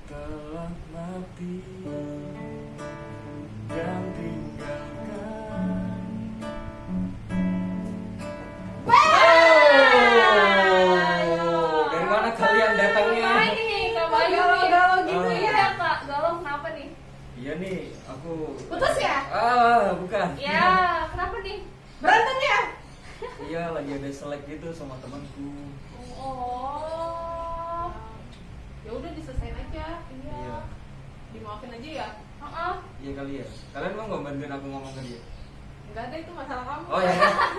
telah mati dan tinggalkan. Dari mana kalian datangnya? Ini Kak Bayu galau gitu ya Kak. Galau kenapa nih? Iya nih, aku Putus ya? Bukan. Ya, kenapa nih? Berantem ya? Iya, lagi ada selek gitu sama temanku. Oh. Ya udah diselesain aja. Iya. Dimaafin aja ya? Iya kali ya. Kalian mau nggak bantuin aku ngomong ke dia? Enggak ada, itu masalah kamu. Oh ya,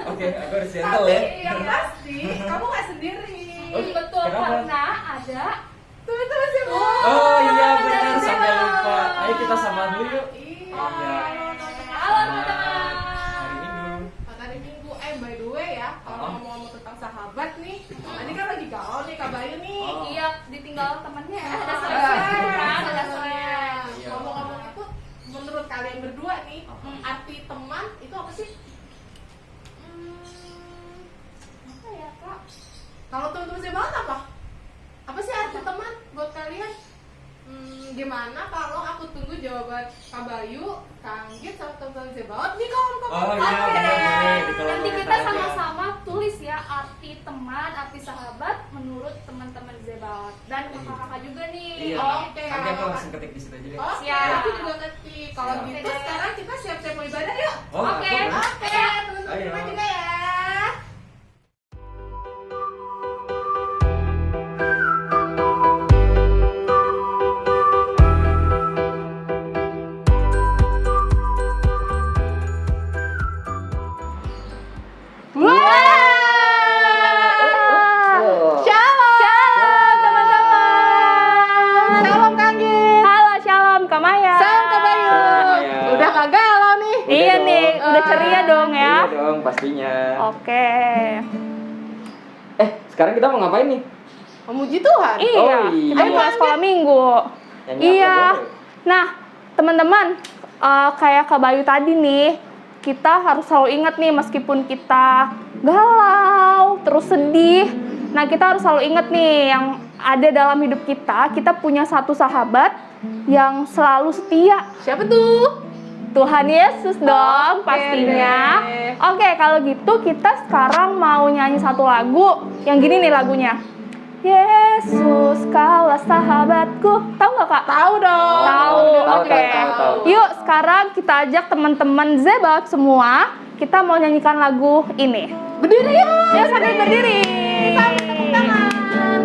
oke, aku harus gentle Tapi ya. yang pasti kamu gak sendiri. Oh, Betul, kenapa? karena ada Teman-teman sih. Oh iya benar, sampai lupa. Ayo kita sama dulu yuk. Iya. Iya. Halo teman-teman. Hari Minggu. Hari Minggu, by the way ya, kalau ngomong-ngomong tentang sahabat nih, ini kan lagi galau nih Kak Bayu nih. Iya, ditinggal temennya ya. Ada Ah, selek kan, ada iya. selek. Iya. Ngomong-ngomong itu, menurut kalian berdua nih, arti teman itu apa sih? Apa ya Kak? Kalau teman-teman saya banget apa? Apa sih arti teman buat kalian? Gimana kalau aku tunggu jawaban Kak Bayu, Kang Git, sama teman-teman saya banget nih kawan-kawan. Oh iya, Oke. boleh. Ditolong Nanti komentar kita aja. sama-sama tulis ya arti teman, arti sahabat menurut teman-teman Zebat dan kakak-kakak juga nih. Iya. Oke. Nanti aku langsung ketik di situ aja deh. Oke, Siap. aku juga ngerti. Kalau Siap. gitu Oke. sekarang kita siap-siap mau ibadah yuk. Oh, Oke. aku- Oke, teman-teman Ayo. terima juga ya. Shalom teman-teman. Shalom Kang Git. Halo Shalom Kak Maya. Shalom Kak Bayu. Maya. Udah gak galau nih. Iya Udah nih, dong. udah ceria dong ya. Iya dong, pastinya. Oke. Sekarang kita mau ngapain nih? Memuji Tuhan. Iya, Oh, kita iya. mulai sekolah minggu. Nyanyi Iya. apa boleh? Nah, teman-teman, kayak Kak Bayu tadi nih, kita harus selalu ingat nih meskipun kita galau, terus sedih. Nah, kita harus selalu ingat nih yang ada dalam hidup kita. Kita punya satu sahabat yang selalu setia. Siapa tuh? Tuhan Yesus dong, Oke pastinya. deh. Oke, kalau gitu kita sekarang mau nyanyi satu lagu. Yang gini nih lagunya. Yesus, kaulah sahabatku. Tahu nggak Kak? Tahu dong. Tahu. Tahu, Oke. tahu. Yuk, sekarang kita ajak teman-teman Zebat semua. Kita mau nyanyikan lagu ini. Berdiri yuk. Yuk, sambil berdiri. Sambil tepuk tangan.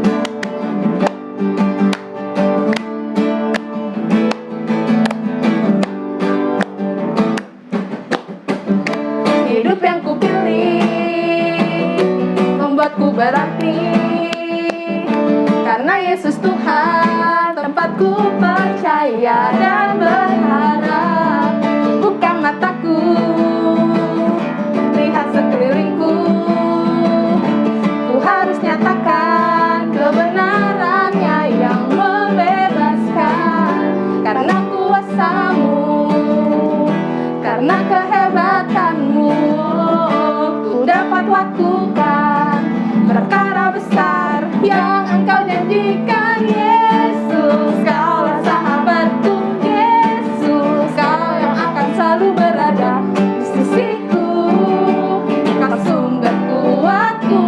Hidup yang kupilih membuatku berarti, karena Yesus Tuhan tempatku percaya dan berharap. Buka mataku, lihat sekelilingku, ku harus nyatakan kebenarannya yang membebaskan. Karena kuasamu, karena kehebatanmu, ku dapat lakukan perkara besar yang engkau janjikan. Yesus, kaulah sahabatku. Yesus, kau yang akan selalu berada di sisiku, kau sumber kuatku.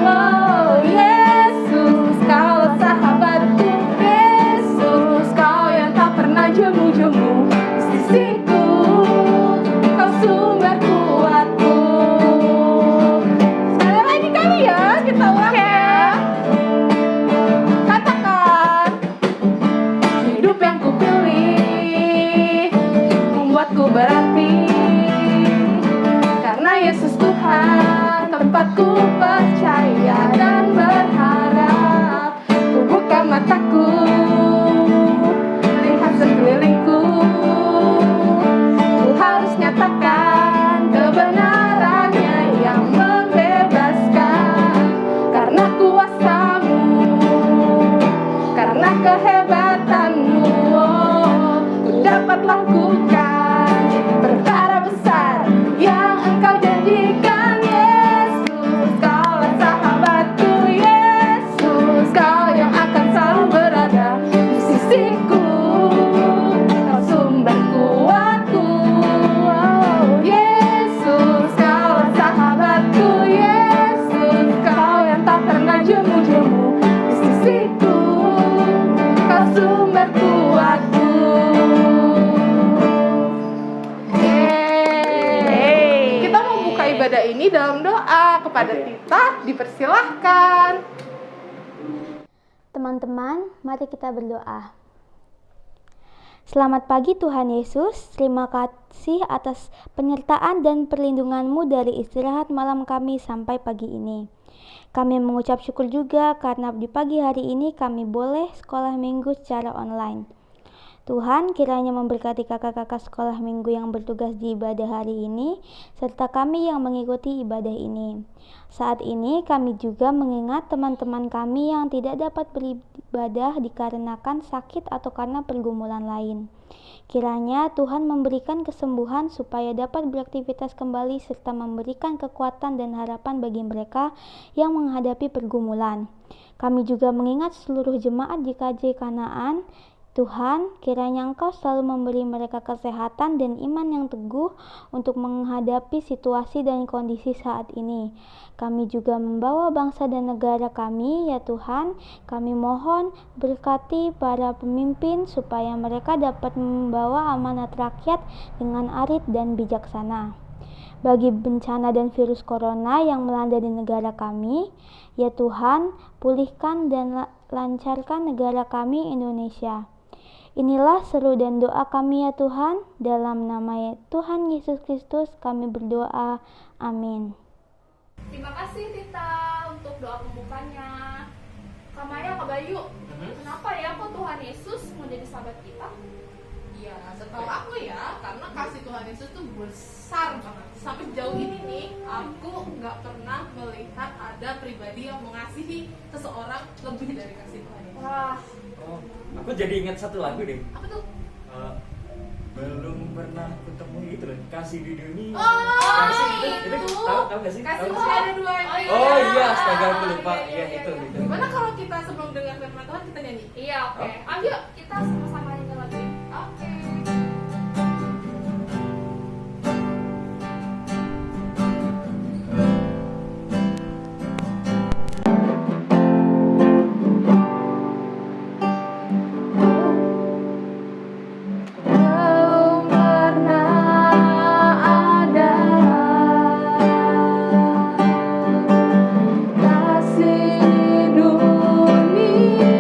Oh, Yesus, kaulah sahabatku. Yesus, kau yang tak pernah jemu-jemu di sisiku, kau sumber kuatku. Sekali lagi kali ya, kita ulang ya. Katakan, hidup yang kupilih membuatku berarti, karena Yesus Tuhan tempatku percaya dan berharap. Ku buka mataku, lihat sekelilingku, ku harus nyatakan kebenarannya yang membebaskan. Karena kuasamu, karena kehebatanmu, ku dapat lakukan perkara besar yang engkau janjikan. Yesus, kaulah sahabatku. Yesus, kau yang akan selalu berada di sisi kepada Oke. Tita, dipersilahkan. Teman-teman, mari kita berdoa. Selamat pagi Tuhan Yesus, terima kasih atas penyertaan dan perlindungan-Mu dari istirahat malam kami sampai pagi ini. Kami mengucap syukur juga karena di pagi hari ini kami boleh sekolah minggu secara online. Tuhan kiranya memberkati kakak-kakak sekolah minggu yang bertugas di ibadah hari ini, serta kami yang mengikuti ibadah ini. Saat ini kami juga mengingat teman-teman kami yang tidak dapat beribadah dikarenakan sakit atau karena pergumulan lain. Kiranya Tuhan memberikan kesembuhan supaya dapat beraktivitas kembali serta memberikan kekuatan dan harapan bagi mereka yang menghadapi pergumulan. Kami juga mengingat seluruh jemaat GKJ Kanaan. Tuhan, kiranya Engkau selalu memberi mereka kesehatan dan iman yang teguh untuk menghadapi situasi dan kondisi saat ini. Kami juga membawa bangsa dan negara kami, ya Tuhan. Kami mohon berkati para pemimpin supaya mereka dapat membawa amanat rakyat dengan arif dan bijaksana. Bagi bencana dan virus corona yang melanda di negara kami, ya Tuhan, pulihkan dan lancarkan negara kami Indonesia. Inilah seru dan doa kami ya Tuhan, dalam nama Tuhan Yesus Kristus kami berdoa, amin. Terima kasih Tita untuk doa pembukanya. Kak Maya, Kak Bayu, kenapa ya kok Tuhan Yesus mau jadi sahabat kita? Ya, setahu aku ya, karena kasih Tuhan Yesus tuh besar banget. Sampai jauh ini nih, aku nggak pernah melihat ada pribadi yang mengasihi seseorang lebih dari kasih Tuhan Yesus. Wah, Oh, aku jadi ingat satu lagu deh. Apa tuh? Eh, belum pernah ketemu itu loh, kasih di dunia. Oh, kasih itu. tahu gak sih? Kasih Tahu masih nggak? ada duanya. Oh iya, astaga aku lupa. Iya, Iya iya, itu. iya. Itu. Gimana kalau kita sebelum dengar firman Tuhan kita nyanyi? iya oke. Oh. Ayo kita sama-sama nyanyi lagu ini. Oke. Belum pernah ada kasih di dunia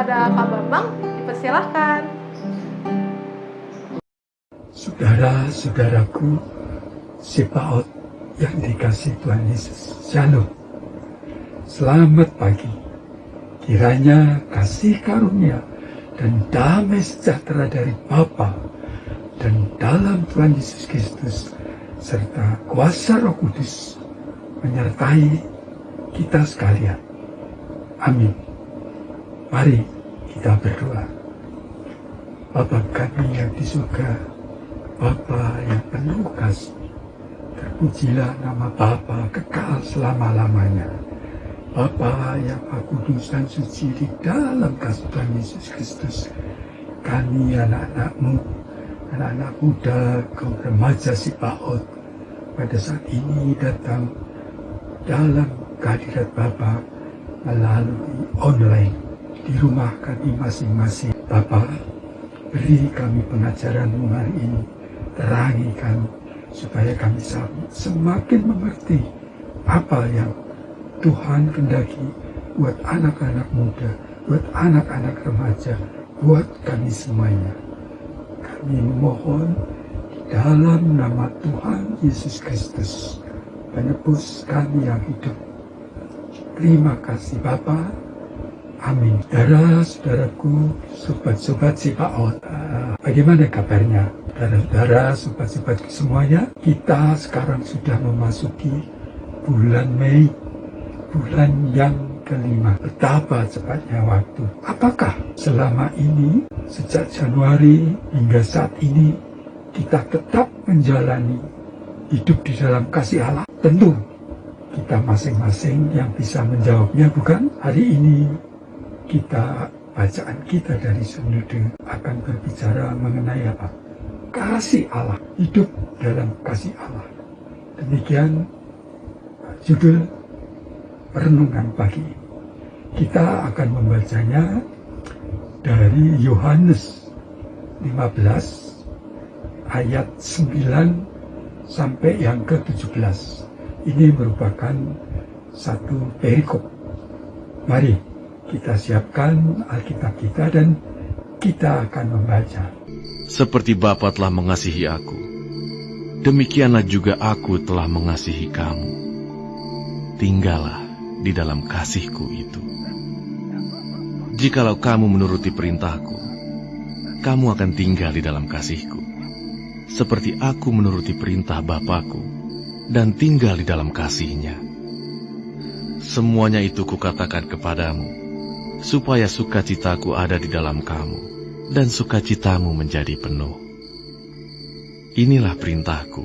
kepada Pak Bambang, dipersilahkan. Saudara-saudaraku, sepaot yang dikasih Tuhan Yesus, Shalom. Selamat pagi. Kiranya kasih karunia dan damai sejahtera dari Bapa dan dalam Tuhan Yesus Kristus serta kuasa Roh Kudus menyertai kita sekalian. Amin. Mari kita berdoa. Bapa kami yang di surga, Bapa yang penuh kasih, terpujilah nama Bapa kekal selama-lamanya. Bapa yang Maha Kudus dan suci di dalam kasih Tuhan Yesus Kristus. Kami anak-anak-Mu, anak-anak muda, kaum remaja Sipaot, pada saat ini datang dalam kehadirat Bapa melalui online di rumah kami masing-masing. Bapa, beri kami pengajaran-Mu hari ini, terangi kami supaya kami semakin mengerti apa yang Tuhan kehendaki buat anak-anak muda, buat anak-anak remaja, buat kami semuanya. Kami memohon di dalam nama Tuhan Yesus Kristus, penebus kami yang hidup. Terima kasih Bapa. Amin. Saudara-saudaraku, sobat-sobat Sipaot, bagaimana kabarnya? Saudara-saudara, sobat-sobat semuanya, kita sekarang sudah memasuki bulan Mei, bulan yang kelima. Betapa cepatnya waktu. Apakah selama ini, sejak Januari hingga saat ini, kita tetap menjalani hidup di dalam kasih Allah? Tentu kita masing-masing yang bisa menjawabnya, bukan? Hari ini kita, bacaan kita dari Sinode akan berbicara mengenai apa? Kasih Allah, hidup dalam kasih Allah. Demikian judul renungan pagi ini. Kita akan membacanya dari Yohanes 15 ayat 9 sampai yang ke-17. Ini merupakan satu perikop. Mari kita siapkan Alkitab kita dan kita akan membaca. Seperti Bapa telah mengasihi aku, demikianlah juga aku telah mengasihi kamu. Tinggallah di dalam kasihku itu. Jikalau kamu menuruti perintahku, kamu akan tinggal di dalam kasihku. Seperti aku menuruti perintah Bapakku dan tinggal di dalam kasihnya. Semuanya itu kukatakan kepadamu, supaya sukacitaku ada di dalam kamu, dan sukacitamu menjadi penuh. Inilah perintahku,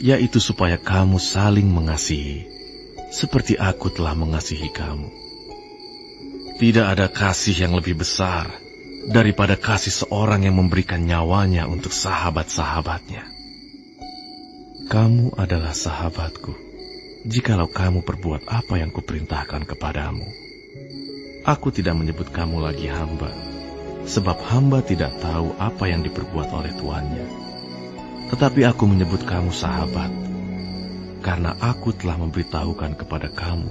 yaitu supaya kamu saling mengasihi, seperti aku telah mengasihi kamu. Tidak ada kasih yang lebih besar daripada kasih seorang yang memberikan nyawanya untuk sahabat-sahabatnya. Kamu adalah sahabatku, jikalau kamu perbuat apa yang kuperintahkan kepadamu. Aku tidak menyebut kamu lagi hamba, sebab hamba tidak tahu apa yang diperbuat oleh tuannya. Tetapi aku menyebut kamu sahabat, karena aku telah memberitahukan kepada kamu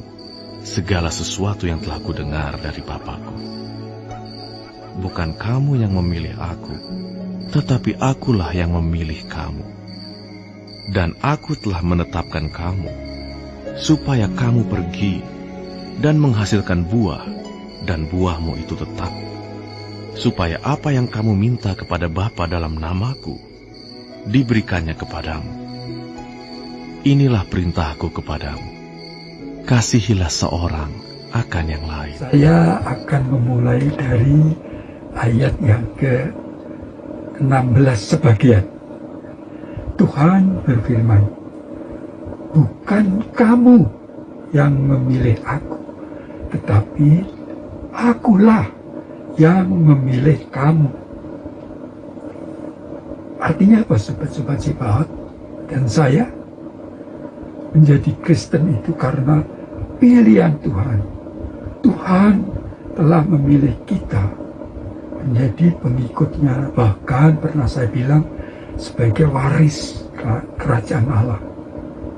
segala sesuatu yang telah kudengar dari Bapakku. Bukan kamu yang memilih aku, tetapi akulah yang memilih kamu. Dan aku telah menetapkan kamu, supaya kamu pergi dan menghasilkan buah, dan buahmu itu tetap, supaya apa yang kamu minta kepada Bapa dalam namaku, diberikannya kepadamu. Inilah perintahku kepadamu, kasihilah seorang akan yang lain. Saya akan memulai dari ayat yang ke-16 sebagian. Tuhan berfirman, bukan kamu yang memilih aku, tetapi akulah yang memilih kamu. Artinya apa, sobat-sobat Sipaot dan saya? Menjadi Kristen itu karena pilihan Tuhan. Tuhan telah memilih kita menjadi pengikutnya. Bahkan pernah saya bilang, sebagai waris kerajaan Allah.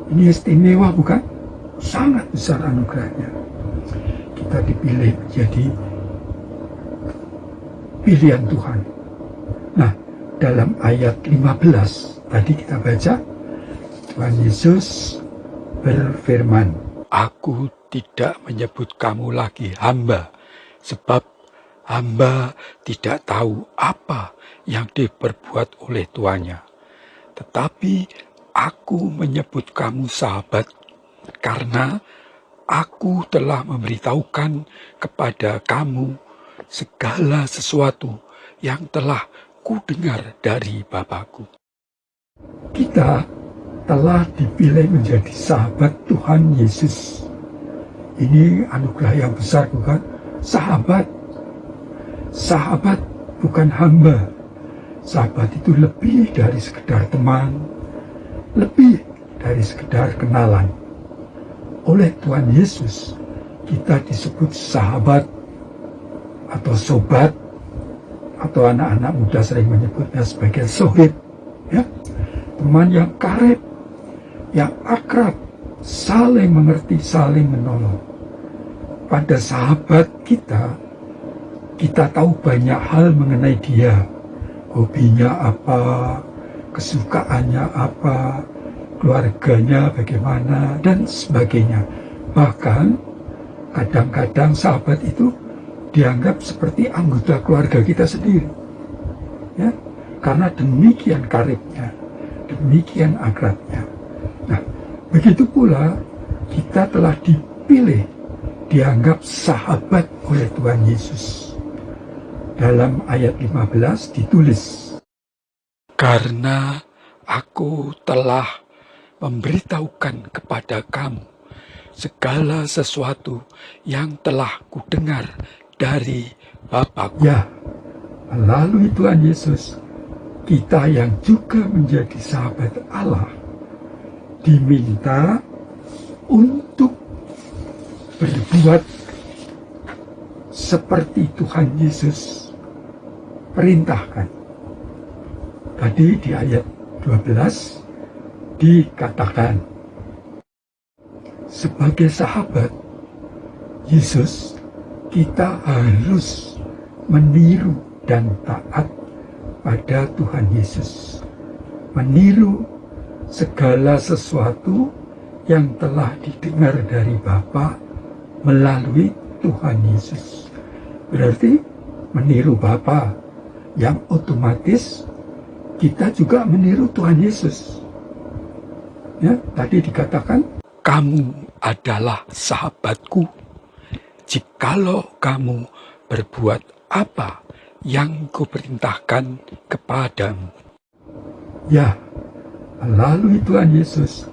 Ini istimewa, bukan? Sangat besar anugerahnya. Kita dipilih menjadi pilihan Tuhan. Nah, dalam ayat 15 tadi kita baca, Tuhan Yesus berfirman, "Aku tidak menyebut kamu lagi hamba, sebab hamba tidak tahu apa yang diperbuat oleh tuannya. Tetapi aku menyebut kamu sahabat, karena aku telah memberitahukan kepada kamu segala sesuatu yang telah kudengar dari Bapakku." Kita telah dipilih menjadi sahabat Tuhan Yesus. Ini anugerah yang besar, bukan? Sahabat. Sahabat bukan hamba. Sahabat itu lebih dari sekedar teman, lebih dari sekedar kenalan. Oleh Tuhan Yesus, kita disebut sahabat atau sobat, atau anak-anak muda sering menyebutnya sebagai sohib, ya, teman yang karib, yang akrab, saling mengerti, saling menolong. Pada sahabat kita tahu banyak hal mengenai dia, hobinya apa, kesukaannya apa, keluarganya bagaimana, dan sebagainya. Bahkan kadang-kadang sahabat itu dianggap seperti anggota keluarga kita sendiri, ya, karena demikian karibnya, demikian akrabnya. Nah, begitu pula kita telah dipilih, dianggap sahabat oleh Tuhan Yesus. Dalam ayat 15 ditulis, "Karena aku telah memberitahukan kepada kamu segala sesuatu yang telah kudengar dari Bapakku." Ya, melalui Tuhan Yesus, kita yang juga menjadi sahabat Allah diminta untuk berbuat seperti Tuhan Yesus perintahkan. Tadi di ayat 12 dikatakan, sebagai sahabat Yesus, kita harus meniru dan taat pada Tuhan Yesus. Meniru segala sesuatu yang telah didengar dari Bapa melalui Tuhan Yesus. Berarti meniru Bapa, yang otomatis kita juga meniru Tuhan Yesus. Ya, tadi dikatakan, "Kamu adalah sahabatku jikalau kamu berbuat apa yang kuperintahkan kepadamu." Ya, melalui Tuhan Yesus,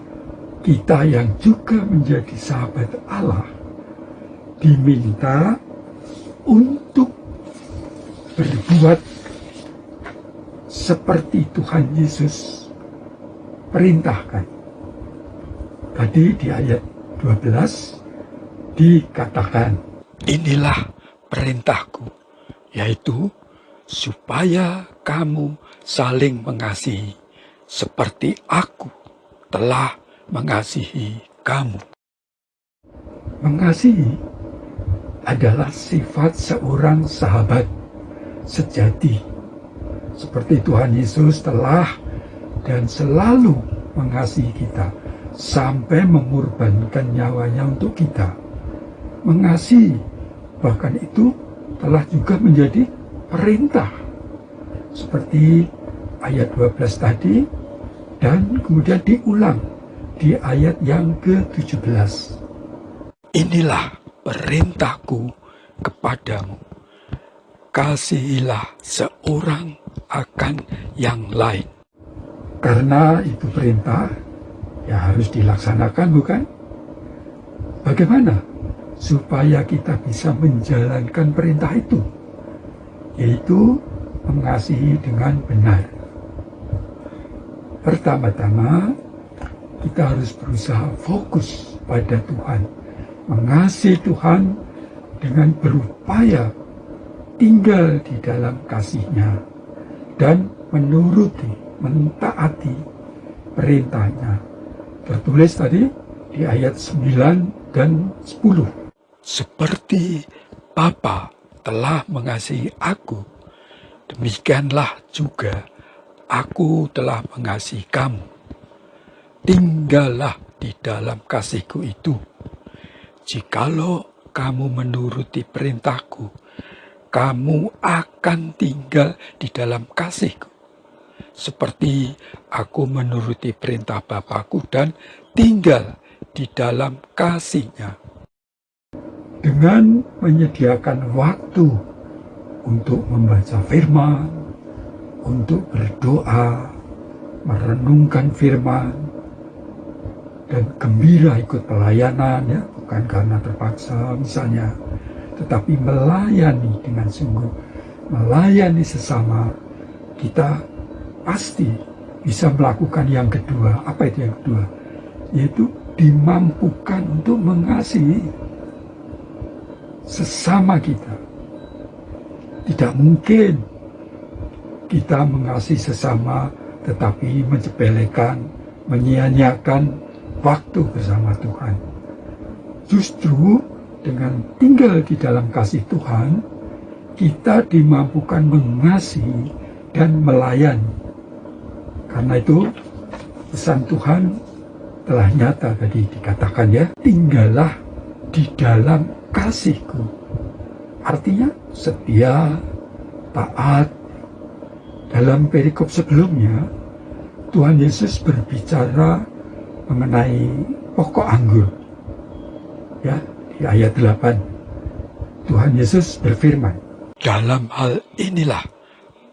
kita yang juga menjadi sahabat Allah diminta untuk berbuat seperti Tuhan Yesus perintahkan. Tadi di ayat 12 dikatakan, "Inilah perintahku, yaitu supaya kamu saling mengasihi seperti aku telah mengasihi kamu." Mengasihi adalah sifat seorang sahabat sejati. Seperti Tuhan Yesus telah dan selalu mengasihi kita sampai mengorbankan nyawanya untuk kita. Mengasihi, bahkan itu telah juga menjadi perintah. Seperti ayat 12 tadi, dan kemudian diulang di ayat yang ke-17. "Inilah perintahku kepadamu, kasihilah seorang akan yang lain." Karena itu perintah, ya harus dilaksanakan, bukan? Bagaimana supaya kita bisa menjalankan perintah itu? Yaitu mengasihi dengan benar. Pertama-tama, kita harus berusaha fokus pada Tuhan, mengasihi Tuhan dengan berupaya tinggal di dalam kasih-Nya dan menuruti, mentaati perintahnya. Tertulis tadi di ayat 9 dan 10. "Seperti Bapa telah mengasihi aku, demikianlah juga aku telah mengasihi kamu. Tinggallah di dalam kasihku itu. Jikalau kamu menuruti perintahku, kamu akan tinggal di dalam kasihku. Seperti aku menuruti perintah Bapakku dan tinggal di dalam kasihnya. Dengan menyediakan waktu untuk membaca firman, untuk berdoa, merenungkan firman, dan gembira ikut pelayanan, ya, bukan karena terpaksa misalnya, tetapi melayani dengan sungguh, melayani sesama, kita pasti bisa melakukan yang kedua. Apa itu yang kedua? Yaitu dimampukan untuk mengasihi sesama kita. Tidak mungkin kita mengasihi sesama tetapi menyepelekan, menyia-nyiakan waktu bersama Tuhan. Justru dengan tinggal di dalam kasih Tuhan, kita dimampukan mengasihi dan melayani. Karena itu pesan Tuhan telah nyata tadi dikatakan, ya, tinggallah di dalam kasihku. Artinya setia, taat. Dalam perikop sebelumnya, Tuhan Yesus berbicara mengenai pokok anggur. Ya, di ayat 8, Tuhan Yesus berfirman, dalam hal inilah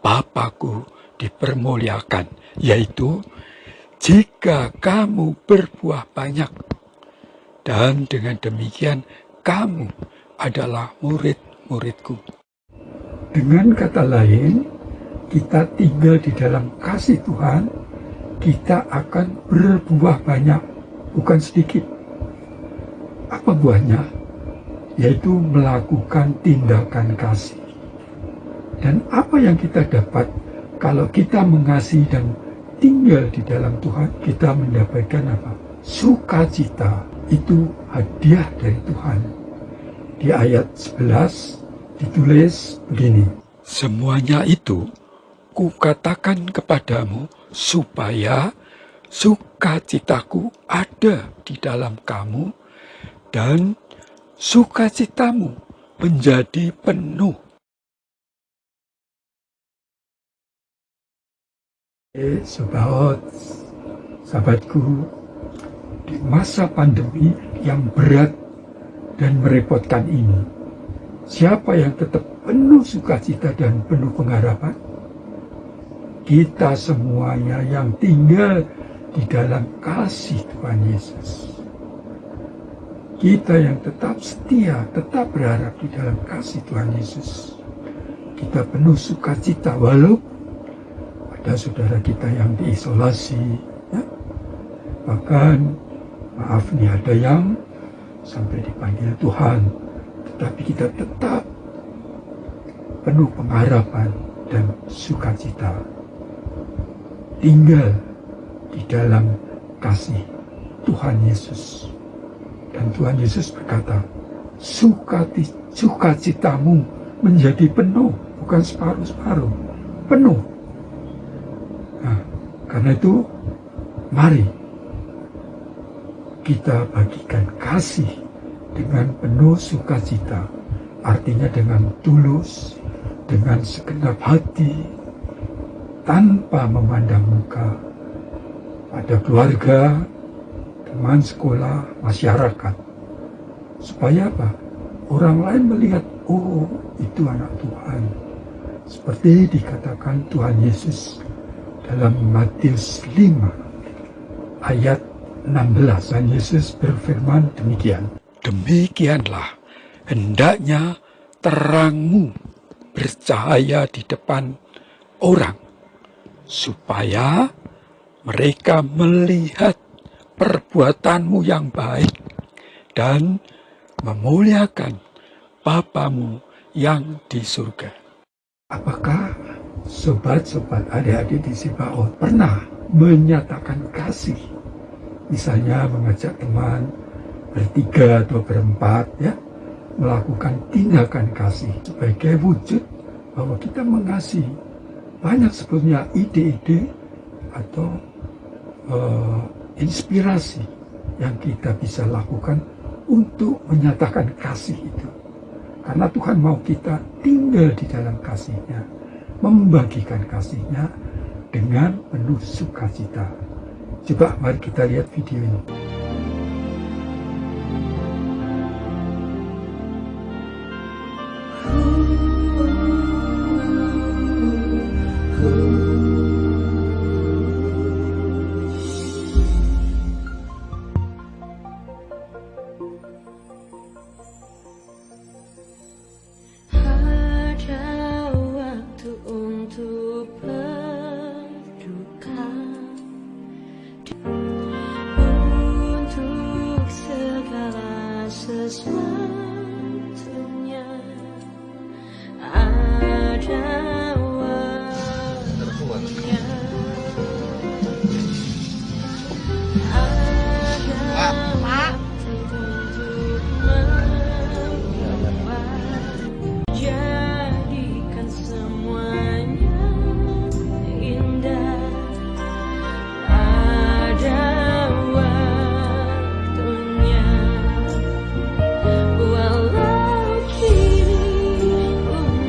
Bapakku dipermuliakan, yaitu jika kamu berbuah banyak, dan dengan demikian kamu adalah murid-muridku. Dengan kata lain, kita tinggal di dalam kasih Tuhan, kita akan berbuah banyak, bukan sedikit. Apa buahnya? Yaitu melakukan tindakan kasih. Dan apa yang kita dapat kalau kita mengasihi dan tinggal di dalam Tuhan? Kita mendapatkan apa? Sukacita. Itu hadiah dari Tuhan. Di ayat 11 ditulis begini, semuanya itu kukatakan kepadamu supaya sukacitaku ada di dalam kamu dan sukacitamu menjadi penuh. Sahabatku, di masa pandemi yang berat dan merepotkan ini, siapa yang tetap penuh sukacita dan penuh pengharapan? Kita semuanya yang tinggal di dalam kasih Tuhan Yesus. Kita yang tetap setia, tetap berharap di dalam kasih Tuhan Yesus. Kita penuh sukacita walaupun ada saudara kita yang diisolasi. Ya? Bahkan, maaf nih, ada yang sampai dipanggil Tuhan. Tetapi kita tetap penuh pengharapan dan sukacita. Tinggal di dalam kasih Tuhan Yesus. Dan Tuhan Yesus berkata, sukacitamu menjadi penuh, bukan separuh-separuh, penuh. Nah, karena itu, mari kita bagikan kasih dengan penuh sukacita. Artinya dengan tulus, dengan segenap hati, tanpa memandang muka, pada keluarga, teman sekolah, masyarakat. Supaya apa? Orang lain melihat, oh, itu anak Tuhan. Seperti dikatakan Tuhan Yesus dalam Matius 5 ayat 16. Tuhan Yesus berfirman demikian, demikianlah hendaknya terangmu bercahaya di depan orang, supaya mereka melihat perbuatanmu yang baik dan memuliakan Bapamu yang di surga. Apakah sobat-sobat adik-adik di Sipaot pernah menyatakan kasih? Misalnya mengajak teman bertiga atau berempat, ya, melakukan tindakan kasih sebagai wujud bahwa kita mengasihi. Banyak sebetulnya ide-ide atau inspirasi yang kita bisa lakukan untuk menyatakan kasih itu. Karena Tuhan mau kita tinggal di dalam kasih-Nya, membagikan kasih-Nya dengan penuh sukacita. Coba mari kita lihat video ini. Ada waktu untuk berduka, untuk segala sesuatunya. Ada waktunya, ada waktu untuk membuat, jadikan semuanya indah. Ada waktunya, walau kini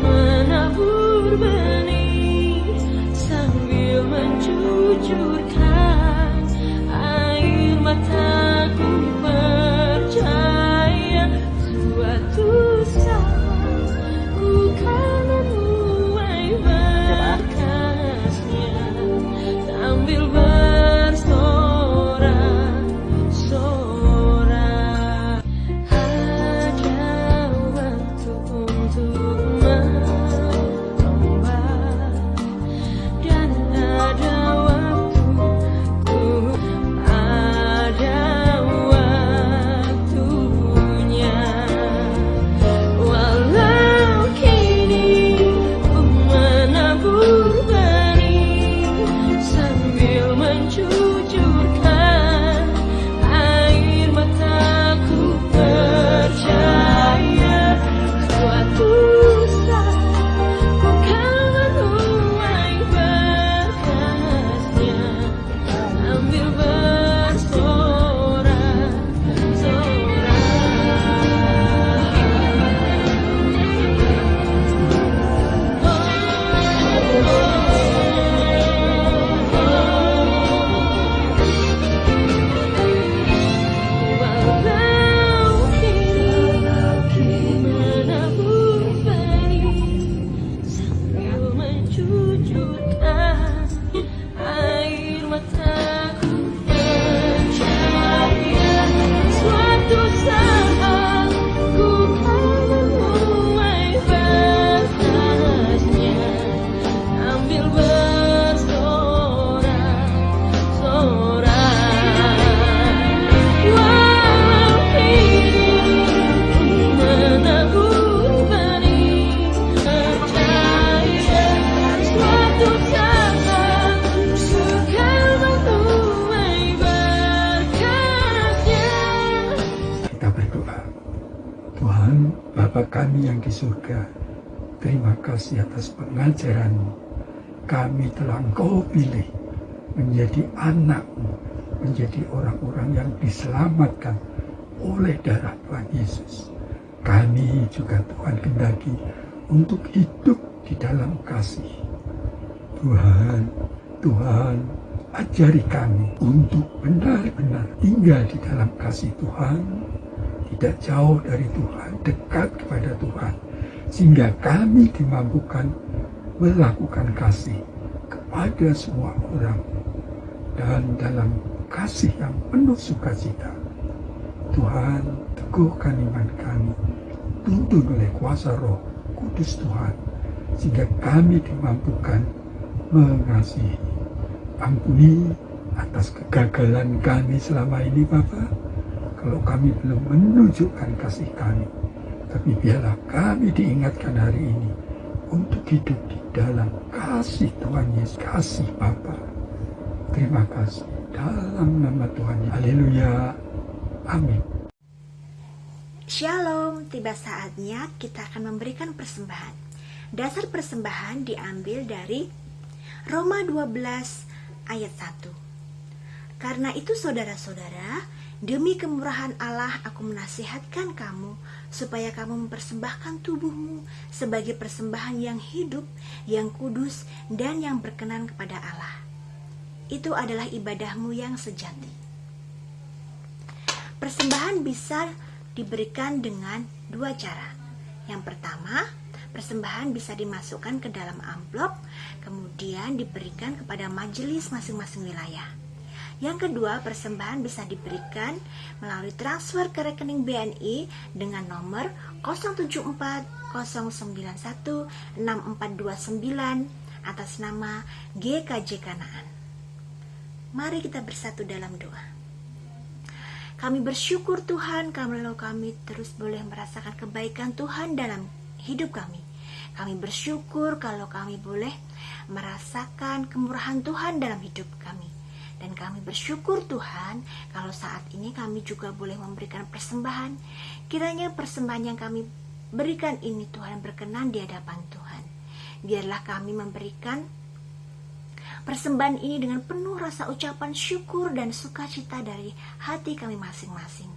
menabur benih sambil mencucurkan air mataku, percaya suatu saat ku kan menuai berkasnya sambil bersorak-sorak. Ada waktu untuk merombak dan ada waktu, ada waktunya. Walau kini ku menabur benih sambil mencucurkan air mataku, percaya suatu saat ku kan menuai berkasnya sambil walau kini menabur benih sambil mencucurkan air mataku, percaya suatu saat ku kan menuai berkasnya sambil bersorak-sorak. Walau kini menabur benih, percaya suatu saat ku kan menuai berkasnya. Kita berdoa. Tuhan, Bapa kami yang di surga, terima kasih atas pengajaran-Mu. Kami telah Engkau pilih menjadi anak-Mu, menjadi orang-orang yang diselamatkan oleh darah Tuhan Yesus. Kami juga Tuhan kendaki untuk hidup di dalam kasih. Tuhan, ajari kami untuk benar-benar tinggal di dalam kasih Tuhan, tidak jauh dari Tuhan, dekat kepada Tuhan, sehingga kami dimampukan melakukan kasih kepada semua orang dan dalam kasih yang penuh sukacita. Tuhan, teguhkan iman kami, tuntun oleh kuasa Roh Kudus Tuhan, sehingga kami dimampukan mengasihi. Ampuni atas kegagalan kami selama ini, Bapa, kalau kami belum menunjukkan kasih kami. Tapi biarlah kami diingatkan hari ini untuk hidup di dalam kasih Tuhan Yesus, kasih Bapa. Terima kasih dalam nama Tuhan. Haleluya. Amin. Shalom, tiba saatnya kita akan memberikan persembahan. Dasar persembahan diambil dari Roma 12 ayat 1. Karena itu saudara-saudara, demi kemurahan Allah aku menasihatkan kamu supaya kamu mempersembahkan tubuhmu sebagai persembahan yang hidup, yang kudus, dan yang berkenan kepada Allah. Itu adalah ibadahmu yang sejati. Persembahan bisa diberikan dengan dua cara. Yang pertama, persembahan bisa dimasukkan ke dalam amplop, kemudian diberikan kepada majelis masing-masing wilayah. Yang kedua, persembahan bisa diberikan melalui transfer ke rekening BNI dengan nomor 074-091-6429 atas nama GKJ Kanaan. Mari kita bersatu dalam doa. Kami bersyukur Tuhan kalau kami terus boleh merasakan kebaikan Tuhan dalam hidup kami. Kami bersyukur kalau kami boleh merasakan kemurahan Tuhan dalam hidup kami. Dan kami bersyukur Tuhan kalau saat ini kami juga boleh memberikan persembahan. Kiranya persembahan yang kami berikan ini Tuhan berkenan di hadapan Tuhan. Biarlah kami memberikan persembahan ini dengan penuh rasa ucapan syukur dan sukacita dari hati kami masing-masing.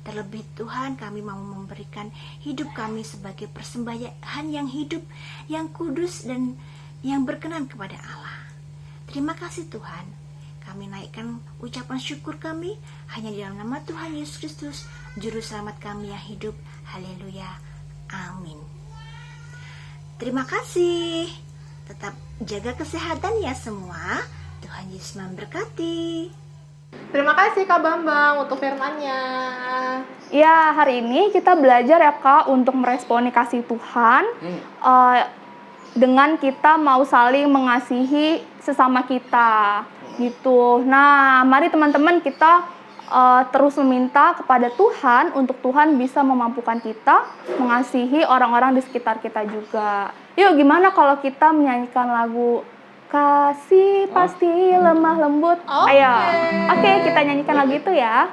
Terlebih Tuhan, kami mau memberikan hidup kami sebagai persembahan yang hidup, yang kudus, dan yang berkenan kepada Allah. Terima kasih Tuhan. Kami naikkan ucapan syukur kami hanya di dalam nama Tuhan Yesus Kristus, Juru Selamat kami yang hidup. Haleluya. Amin. Terima kasih. Tetap jaga kesehatan ya semua. Tuhan Yesus memberkati. Terima kasih Kak Bambang untuk firman-Nya. Ya, hari ini kita belajar ya Kak untuk meresponi kasih Tuhan dengan kita mau saling mengasihi sesama kita gitu. Nah, mari teman-teman kita terus meminta kepada Tuhan untuk Tuhan bisa memampukan kita mengasihi orang-orang di sekitar kita juga. Yuk, gimana kalau kita menyanyikan lagu Kasih Pasti Lemah Lembut? Ayo. Oke, kita nyanyikan lagu itu ya.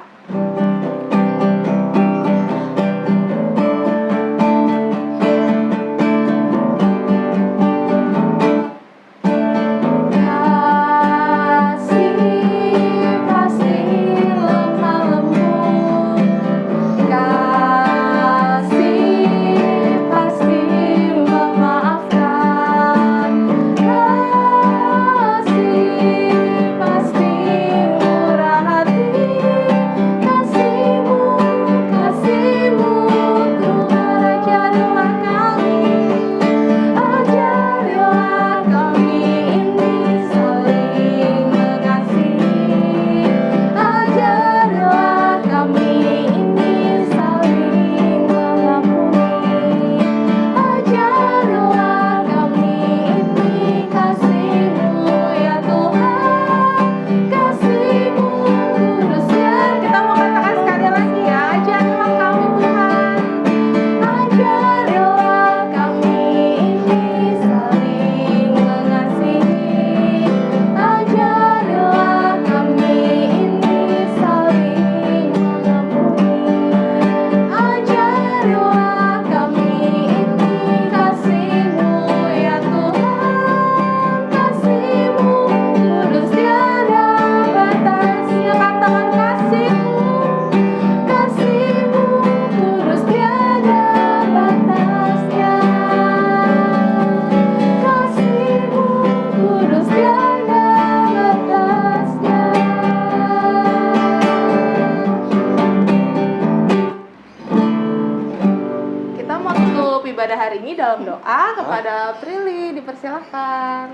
Ibadah hari ini dalam doa kepada Prilly, dipersilahkan.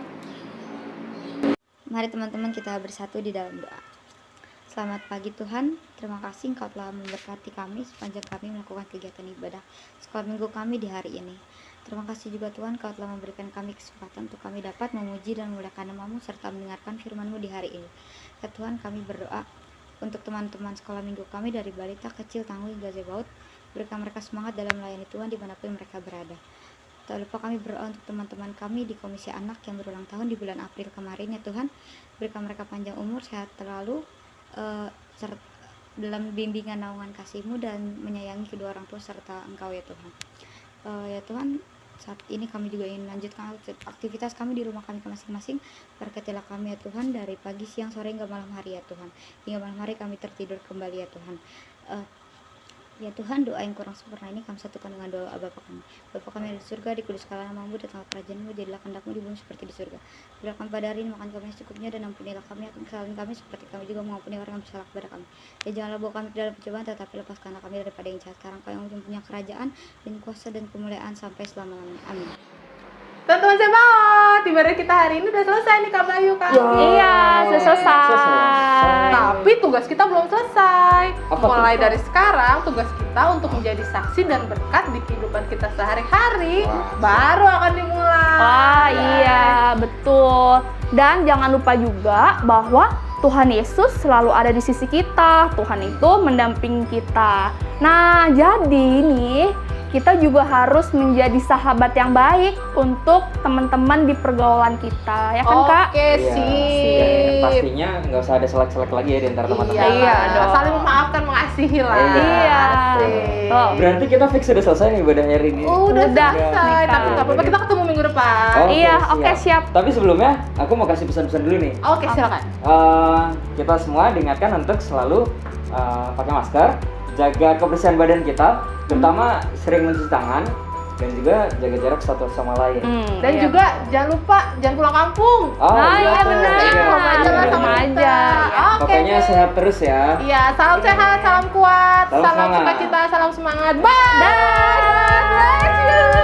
Mari teman-teman kita bersatu di dalam doa. Selamat pagi Tuhan, terima kasih Engkau telah memberkati kami sepanjang kami melakukan kegiatan ibadah sekolah minggu kami di hari ini. Terima kasih juga Tuhan, Engkau telah memberikan kami kesempatan untuk kami dapat memuji dan memuliakan nama-Mu serta mendengarkan firman-Mu di hari ini. Ya Tuhan, kami berdoa untuk teman-teman sekolah minggu kami dari balita, kecil, tangguh hingga zebaut. Berikan mereka semangat dalam melayani Tuhan dimanapun mereka berada. Tak lupa kami berdoa untuk teman-teman kami di Komisi Anak yang berulang tahun di bulan April kemarin ya Tuhan. Berikan mereka panjang umur, sehat terlalu, dalam bimbingan naungan kasih-Mu dan menyayangi kedua orang tua serta Engkau ya Tuhan. Ya Tuhan, saat ini kami juga ingin melanjutkan aktivitas kami di rumah kami masing-masing. Berkatilah kami ya Tuhan, dari pagi, siang, sore hingga malam hari ya Tuhan. Hingga malam hari kami tertidur kembali ya Tuhan. Ya Tuhan, doa yang kurang sempurna ini kami satukan dengan doa Bapa kami. Bapa kami yang di surga, dikuduskanlah namamu, datanglah kerajaan-Mu, jadilah kehendak-Mu di bumi seperti di surga. Berilah kami pada hari ini makan kami secukupnya, dan ampunilah kami akan kesalahan kami seperti kami juga mengampuni orang yang bersalah kepada kami. Dan janganlah bawa kami ke dalam pencobaan, tetapi lepaskanlah kami daripada yang jahat. Sekarang Kau yang mempunyai kerajaan dan kuasa dan kemuliaan sampai selama-lamanya. Amin. Teman-teman semua, ibarat kita hari ini udah selesai nih Kak Bayu Kak. Iya, sudah selesai. Tapi tugas kita belum selesai. Apa Mulai tuh? dari sekarang tugas kita untuk menjadi saksi dan berkat di kehidupan kita sehari-hari baru akan dimulai. Ah iya, betul. Dan jangan lupa juga bahwa Tuhan Yesus selalu ada di sisi kita. Tuhan itu mendampingi kita. Nah, jadi nih kita juga harus menjadi sahabat yang baik untuk teman-teman di pergaulan kita, ya kan Kak? Oke, Iya. sip. Dan pastinya nggak usah ada selek-selek lagi ya di antara teman-teman. Iya, dong. saling memaafkan, mengasihi lah. Iya. Asik. Tuh. Berarti kita fix sudah selesai nih ibadah hari ini. Udah Udah. selesai, tapi nggak apa-apa, kita ketemu minggu depan. Oke, Iya, oke, siap. Tapi sebelumnya aku mau kasih pesan-pesan dulu nih. Oke, silakan. Kita semua diingatkan untuk selalu pakai masker, jaga kebersihan badan kita, terutama sering mencuci tangan, dan juga jaga jarak satu sama lain. Dan iya. juga jangan lupa jangan pulang kampung. Oh, iya benar. Stay di rumah aja lah sama Rumah kita. aja. Oke. Pokoknya deh. sehat terus ya. Iya, salam sehat, salam kuat, Salam salam semangat. sukacita, salam semangat. Bye. God bless you.